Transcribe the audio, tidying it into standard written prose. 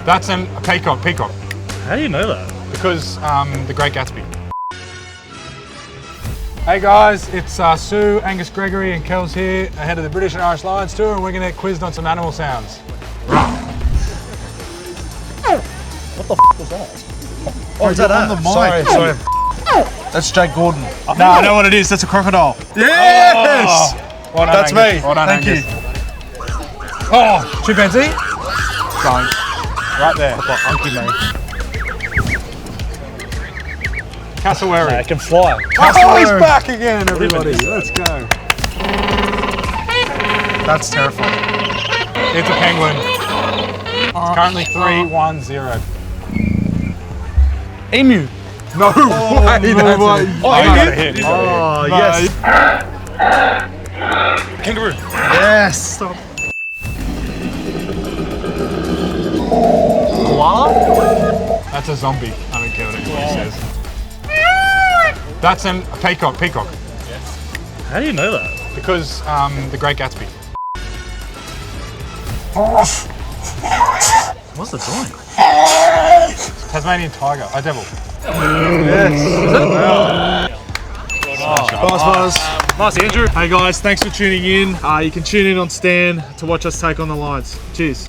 That's a peacock. How do you know that? Because The Great Gatsby. Hey guys, it's Sue, Angus Gregory and Kels here, ahead of the British and Irish Lions tour, and we're going to get quizzed on some animal sounds. What the f was that? Oh, is that on the mic? Sorry. That's Jake Gordon. No, I know what it is. That's a crocodile. Yes! Oh, well done, That's Angus. me. Well done, Thank Angus. you. Oh, chimpanzee? Don't. Right there. Unky, mate. Cassowary. It can fly. Oh, he's back again, everybody. Let's go. That's terrifying. It's a penguin. It's currently 3-1-0. Emu. No way. Emu? Oh, yes. Kangaroo. Yes. Stop. Koala? That's a zombie. I don't care what anybody says. That's a peacock. How do you know that? Because The Great Gatsby. What's it doing? Tasmanian tiger. A devil. Nice, Andrew. Hey guys, thanks for tuning in. You can tune in on Stan to watch us take on the Lions. Cheers.